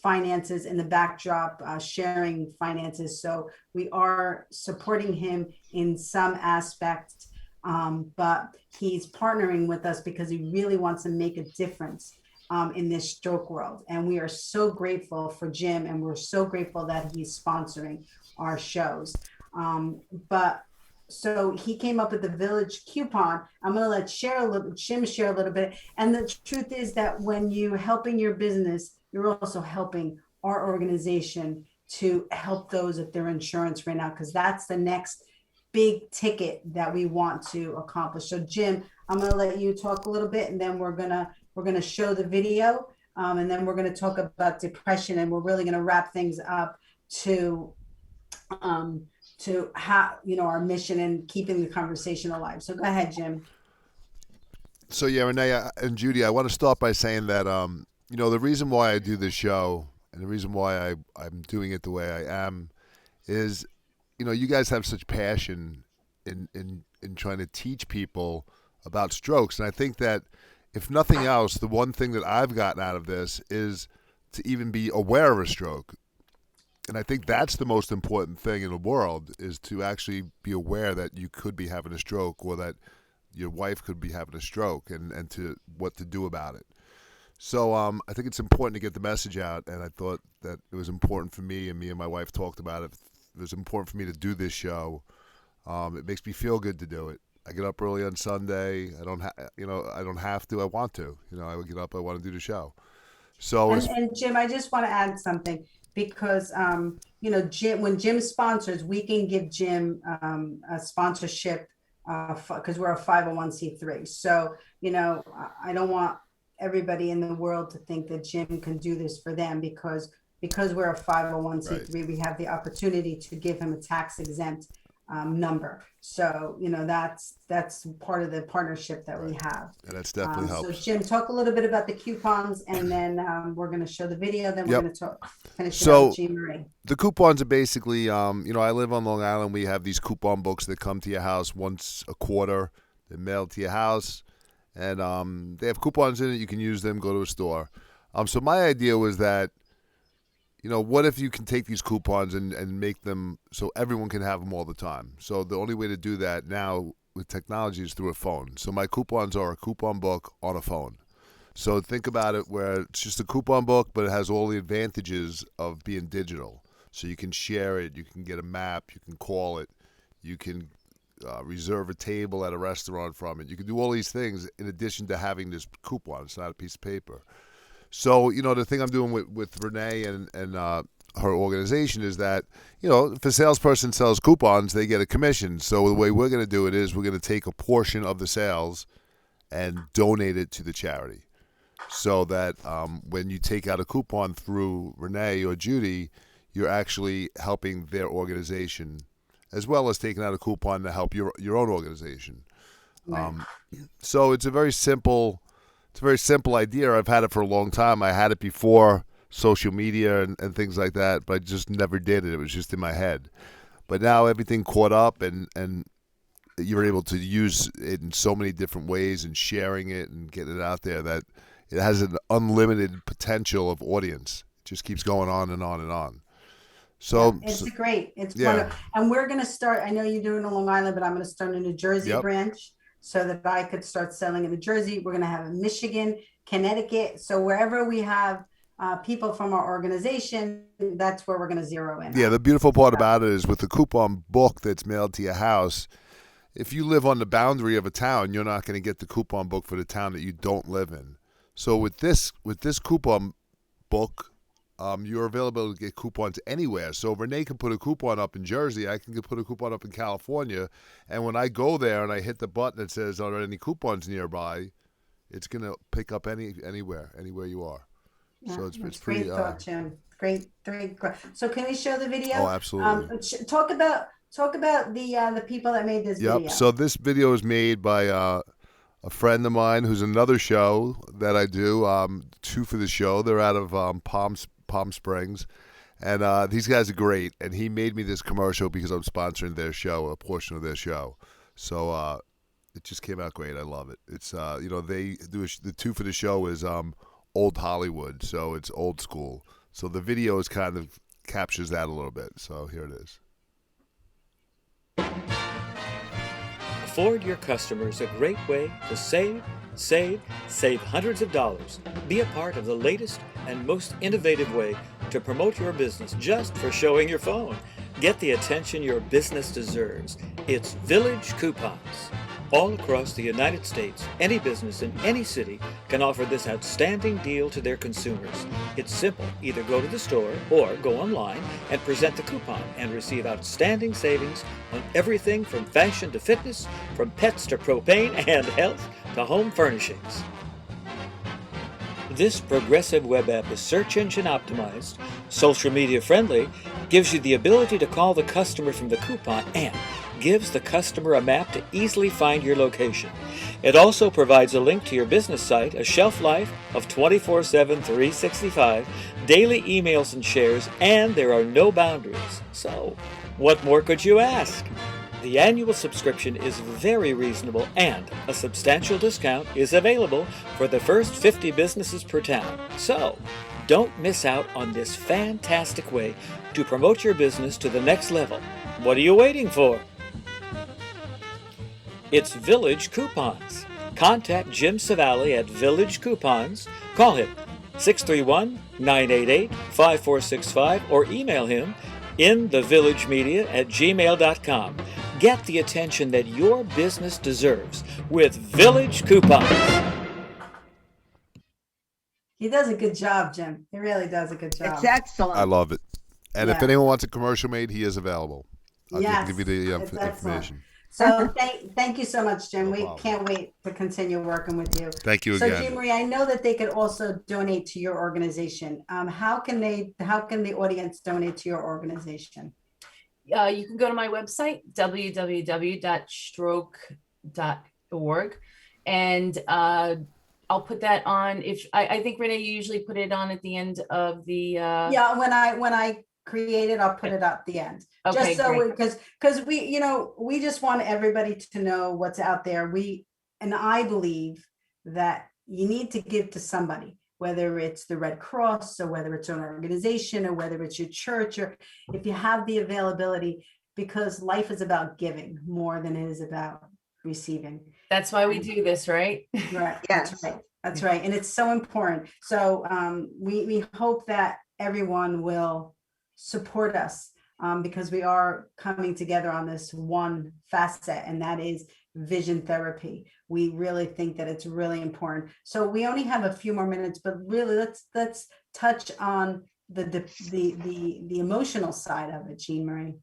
finances in the backdrop, sharing finances. So we are supporting him in some aspect, but he's partnering with us because he really wants to make a difference in this stroke world. And we are so grateful for Jim, and we're so grateful that he's sponsoring our shows. So he came up with the Village coupon. I'm going to let Jim share a little bit. And the truth is that when you're helping your business, you're also helping our organization to help those that their insurance ran out, because that's the next big ticket that we want to accomplish. So Jim, I'm going to let you talk a little bit, and then we're going to show the video, and then we're going to talk about depression, and we're really going to wrap things up to how, our mission and keeping the conversation alive. So go ahead, Jim. So yeah, Renee and Judy, I want to start by saying that the reason why I do this show and the reason why I'm doing it the way I am is, you guys have such passion in trying to teach people about strokes, and I think that if nothing else, the one thing that I've gotten out of this is to even be aware of a stroke. And I think that's the most important thing in the world, is to actually be aware that you could be having a stroke, or that your wife could be having a stroke, and to what to do about it. So I think it's important to get the message out, and I thought that it was important for me, and my wife talked about it. It was important for me to do this show. It makes me feel good to do it. I get up early on Sunday. I don't have to. I want to. I would get up. I want to do the show. So and Jim, I just want to add something, because Jim, when Jim sponsors, we can give Jim a sponsorship because we're a 501c3. So I don't want everybody in the world to think that Jim can do this for them, because we're a 501c3, right. We have the opportunity to give him a tax exempt number. So that's part of the partnership that we have. And that's definitely helps. So Jim, talk a little bit about the coupons, and then we're going to show the video. Then we're going to finish it up with ReneMarie. The coupons are basically, I live on Long Island. We have these coupon books that come to your house once a quarter. They're mailed to your house, and they have coupons in it. You can use them. Go to a store. So my idea was that, what if you can take these coupons and make them so everyone can have them all the time? So the only way to do that now with technology is through a phone. So my coupons are a coupon book on a phone. So think about it where it's just a coupon book, but it has all the advantages of being digital. So you can share it, you can get a map, you can call it, you can reserve a table at a restaurant from it. You can do all these things in addition to having this coupon. It's not a piece of paper. So, the thing I'm doing with Renee and her organization is that, if a salesperson sells coupons, they get a commission. So the way we're going to do it is we're going to take a portion of the sales and donate it to the charity. So that when you take out a coupon through Renee or Judy, you're actually helping their organization, as well as taking out a coupon to help your own organization. Right. So it's a very simple idea. I've had it for a long time. I had it before social media and things like that, but I just never did it. It was just in my head. But now everything caught up, and you're able to use it in so many different ways, and sharing it and getting it out there, that it has an unlimited potential of audience. It just keeps going on and on and on. So it's great. It's wonderful. And we're going to start, I know you're doing a Long Island, but I'm going to start a New Jersey branch, so that I could start selling in New Jersey. We're going to have in Michigan, Connecticut. So wherever we have people from our organization, that's where we're going to zero in. Yeah, the beautiful part about it is with the coupon book that's mailed to your house, if you live on the boundary of a town, you're not going to get the coupon book for the town that you don't live in. So with this coupon book, you're available to get coupons anywhere. So Renee can put a coupon up in Jersey. I can put a coupon up in California. And when I go there and I hit the button that says, are there any coupons nearby, it's going to pick up anywhere you are. Yeah, so it's pretty great thought, Jim. Great. So can we show the video? Oh, absolutely. Talk about the people that made this video. So this video is made by a friend of mine who's another show that I do, two for the show. They're out of Palm Springs, and these guys are great, and he made me this commercial because I'm sponsoring their show, a portion of their show. So it just came out great. I love it. It's they do the two for the show is old Hollywood, so it's old school. So the video is kind of captures that a little bit. So here it is. Afford your customers a great way to save hundreds of dollars. Be a part of the latest and most innovative way to promote your business just for showing your phone. Get the attention your business deserves. It's Village Coupons. All across the United States, any business in any city can offer this outstanding deal to their consumers. It's simple. Either go to the store or go online and present the coupon and receive outstanding savings on everything from fashion to fitness, from pets to propane and health to home furnishings. This progressive web app is search engine optimized, social media friendly, gives you the ability to call the customer from the coupon, and gives the customer a map to easily find your location. It also provides a link to your business site, a shelf life of 24/7, 365, daily emails and shares, and there are no boundaries. So, what more could you ask? The annual subscription is very reasonable, and a substantial discount is available for the first 50 businesses per town. So, don't miss out on this fantastic way to promote your business to the next level. What are you waiting for? It's Village Coupons. Contact Jim Savali at Village Coupons. Call him 631-988-5465 or email him inthevillagemedia@gmail.com. Get the attention that your business deserves with Village Coupons. He does a good job, Jim. He really does a good job. It's excellent. I love it. And if Yeah. anyone wants a commercial made, he is available. I'll Yes, give you the it's excellent. information. So thank you so much, Jim. No We problem. can't wait to continue working with you. Thank you So again. Jean Marie, I know that they could also donate to your organization. How can the audience donate to your organization? You can go to my website, www.stroke.org, and I'll put that on. If I think Renee, you usually put it on at the end of the. Yeah, when I create it, I'll put it at the end. Okay, Just so great. because we just want everybody to know what's out there. I believe that you need to give to somebody, whether it's the Red Cross or whether it's an organization or whether it's your church, or if you have the availability, because life is about giving more than it is about receiving. That's why we do this, right? Right. Yes. That's right. That's right. And it's so important. So we hope that everyone will support us because we are coming together on this one facet, and that is vision therapy. We really think that it's really important. So we only have a few more minutes, but really let's touch on the emotional side of it, Jean Marie.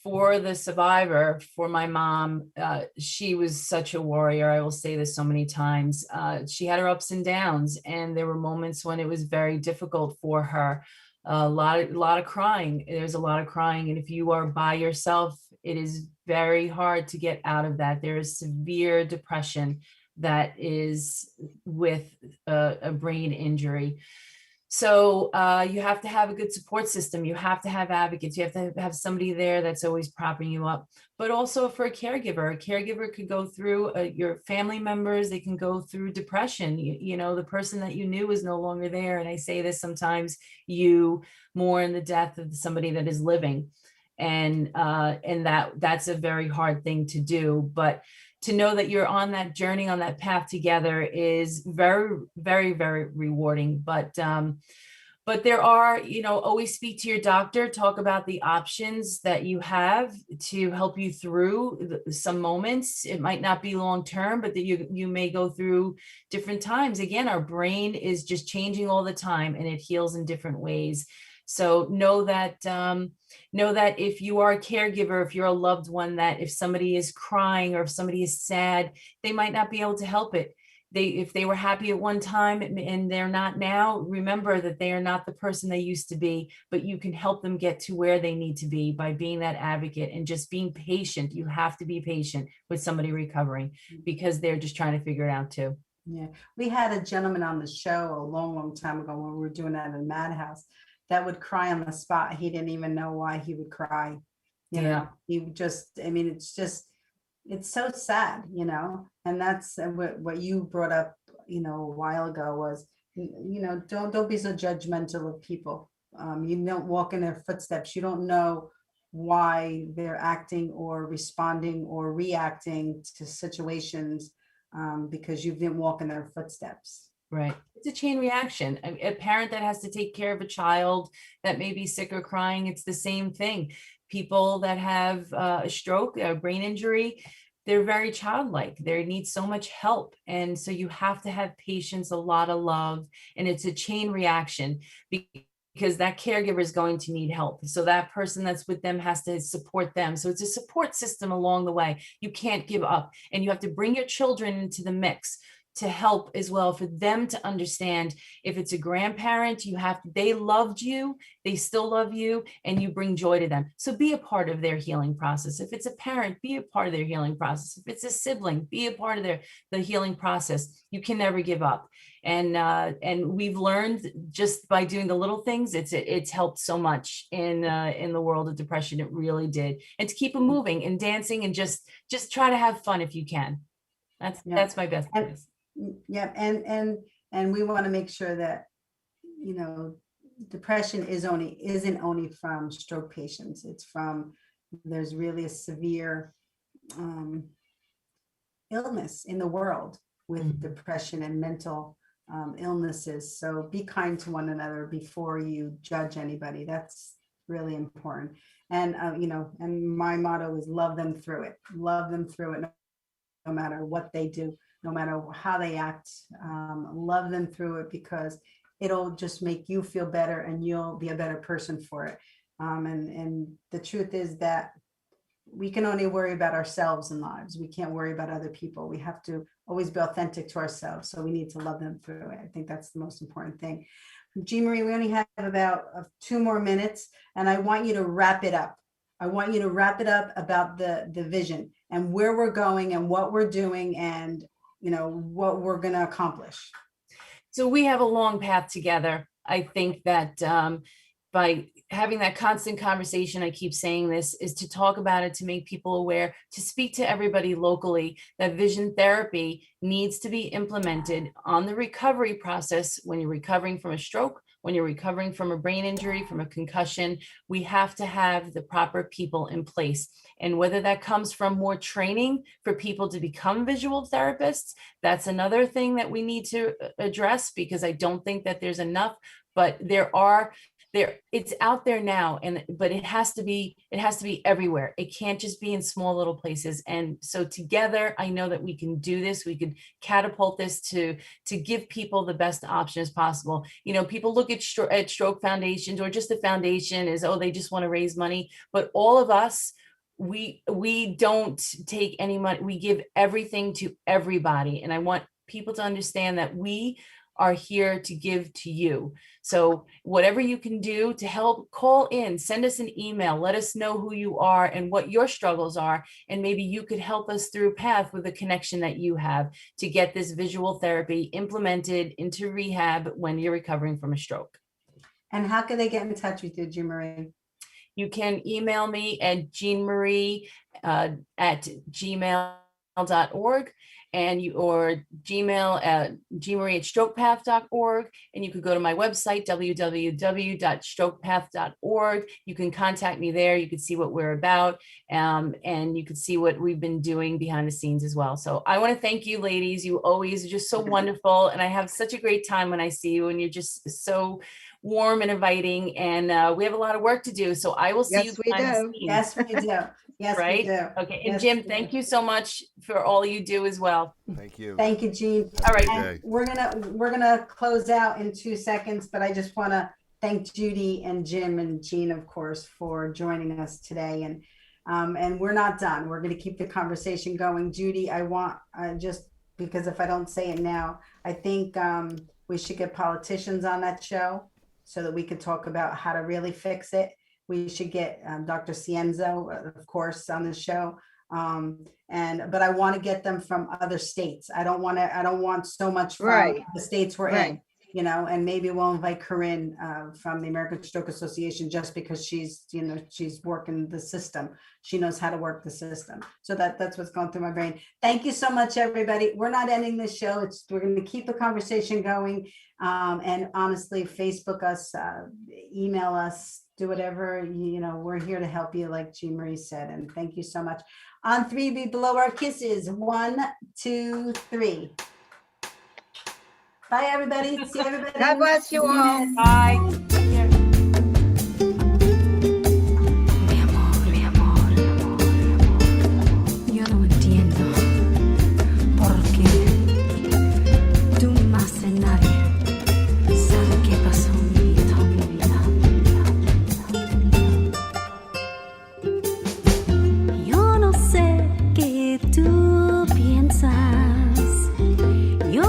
For the survivor, for my mom, she was such a warrior. I will say this so many times. She had her ups and downs, and there were moments when it was very difficult for her. A lot of crying. There's a lot of crying, and if you are by yourself, it is very hard to get out of that. There is severe depression that is with a brain injury. So you have to have a good support system. You have to have advocates. You have to have somebody there that's always propping you up. But also for a caregiver could go through your family members. They can go through depression. You know, the person that you knew is no longer there. And I say this sometimes, you mourn the death of somebody that is living. And that's a very hard thing to do. But to know that you're on that journey, on that path together is very, very, very rewarding. But there are, always speak to your doctor, talk about the options that you have to help you through some moments. It might not be long-term, but that you may go through different times. Again, our brain is just changing all the time, and it heals in different ways. So know that if you are a caregiver, if you're a loved one, that if somebody is crying or if somebody is sad, they might not be able to help it. If they were happy at one time and they're not now, remember that they are not the person they used to be, but you can help them get to where they need to be by being that advocate and just being patient. You have to be patient with somebody recovering because they're just trying to figure it out too. Yeah, we had a gentleman on the show a long, long time ago when we were doing that in Madhouse that would cry on the spot. He didn't even know why he would cry. You know, he would just, it's so sad, and that's what you brought up, a while ago was, don't be so judgmental of people. You don't walk in their footsteps. You don't know why they're acting or responding or reacting to situations because you didn't walk in their footsteps. Right. It's a chain reaction. A parent that has to take care of a child that may be sick or crying, it's the same thing. People that have a stroke, a brain injury, they're very childlike. They need so much help. And so you have to have patience, a lot of love, and it's a chain reaction because that caregiver is going to need help. So that person that's with them has to support them. So it's a support system along the way. You can't give up, and you have to bring your children into the mix. to help as well, for them to understand. If it's a grandparent, they loved you, they still love you, and you bring joy to them. So be a part of their healing process. If it's a parent, be a part of their healing process. If it's a sibling, be a part of the healing process. You can never give up. And we've learned just by doing the little things, it's helped so much in the world of depression. It really did. And to keep them moving and dancing, and just try to have fun if you can. That's my best advice. Yeah, and we want to make sure that, depression isn't only from stroke patients. There's really a severe illness in the world with depression and mental illnesses. So be kind to one another before you judge anybody. That's really important. And and my motto is love them through it. Love them through it, no matter what they do, no matter how they act. Love them through it, because it'll just make you feel better, and you'll be a better person for it. And the truth is that we can only worry about ourselves in lives. We can't worry about other people. We have to always be authentic to ourselves. So we need to love them through it. I think that's the most important thing. ReneMarie, we only have about 2 more minutes, and I want you to wrap it up. I want you to wrap it up about the vision and where we're going and what we're doing, and what we're going to accomplish. So we have a long path together. I think that by having that constant conversation, I keep saying this, is to talk about it, to make people aware, to speak to everybody locally, that vision therapy needs to be implemented on the recovery process. When you're recovering from a stroke, when you're recovering from a brain injury, from a concussion, we have to have the proper people in place. And whether that comes from more training for people to become visual therapists, that's another thing that we need to address, because I don't think that there's enough, but it's out there now, but it has to be everywhere. It can't just be in small little places. And so together, I know that we can do this. We could catapult this to give people the best option as possible. People look at stroke foundations, or just the foundation is, they just want to raise money. But all of us, we don't take any money. We give everything to everybody. And I want people to understand that we are here to give to you. So whatever you can do to help, call in, send us an email, let us know who you are and what your struggles are. And maybe you could help us through a path with a connection that you have to get this visual therapy implemented into rehab when you're recovering from a stroke. And how can they get in touch with you, ReneMarie? You can email me at JeanMarie at gmail.org. or Gmail at gmarie@strokepath.org. And you could go to my website, www.strokepath.org. You can contact me there. You can see what we're about, and you can see what we've been doing behind the scenes as well. So I want to thank you, ladies. You always are just so wonderful. And I have such a great time when I see you, and you're just so warm and inviting. And we have a lot of work to do. So I will see you behind the scenes. Yes, we do. Yes, right? we do. Okay. And yes, Jim, thank you so much for all you do as well. Thank you. Thank you, Jean. All right. And we're gonna close out in 2 seconds, but I just want to thank Judy and Jim and Jean, of course, for joining us today. And we're not done. We're going to keep the conversation going. Judy, I want just because if I don't say it now, I think we should get politicians on that show so that we could talk about how to really fix it. We should get Dr. Cienzo, of course, on the show. But I want to get them from other states. I don't want so much from the states we're in, and maybe we'll invite Corinne from the American Stroke Association, just because she's working the system. She knows how to work the system. So that's what's going through my brain. Thank you so much, everybody. We're not ending this show. We're going to keep the conversation going. And honestly, Facebook us, email us, do whatever, we're here to help you, like ReneMarie said. And thank you so much. On 3, we blow our kisses. 1, 2, 3. Bye, everybody. See everybody. God bless you all. Bye. Yo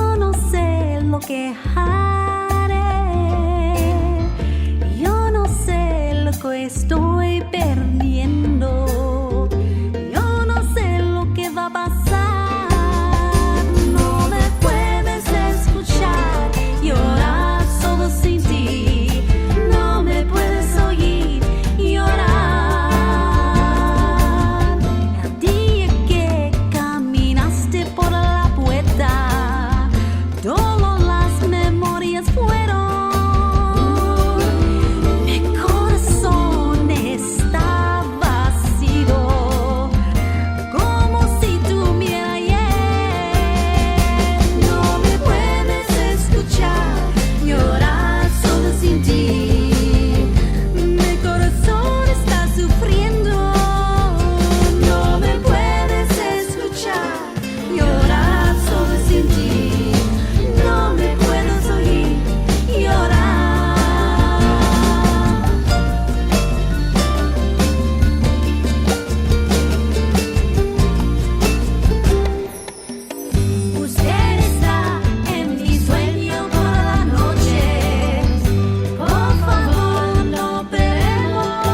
estoy perdiendo. Yo no sé lo que va a pasar. No me puedes escuchar, llorar solo sin ti. No me puedes oír llorar. El día que caminaste por la puerta, todas las memorias fueron. Mi corazón está vacío, como si tuviera ayer. No me puedes escuchar, llorar solo sin ti. Mi corazón está sufriendo. No me puedes escuchar, llorar solo sin ti. No me puedes oír llorar. Usted está en mi sueño por la noche. Por favor, no peleemos.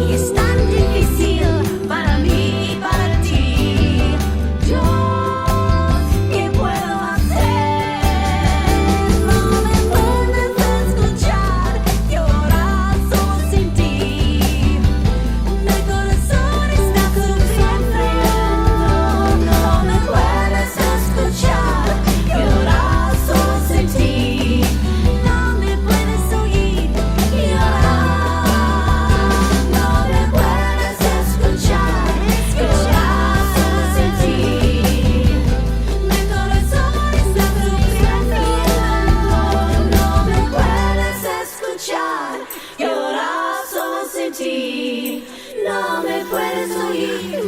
Y es tan difícil para mí y para ti. Yo, ¿qué puedo hacer? No me puedes escuchar, llorar solo sin ti. Mi corazón está sufriendo. No me puedes escuchar, llorar solo sin ti. No me puedes oír llorar. No me puedes escuchar, llorar solo sin ti. Mi corazón está sufriendo. No me puedes escuchar, llorar solo sin ti. No me puedes oír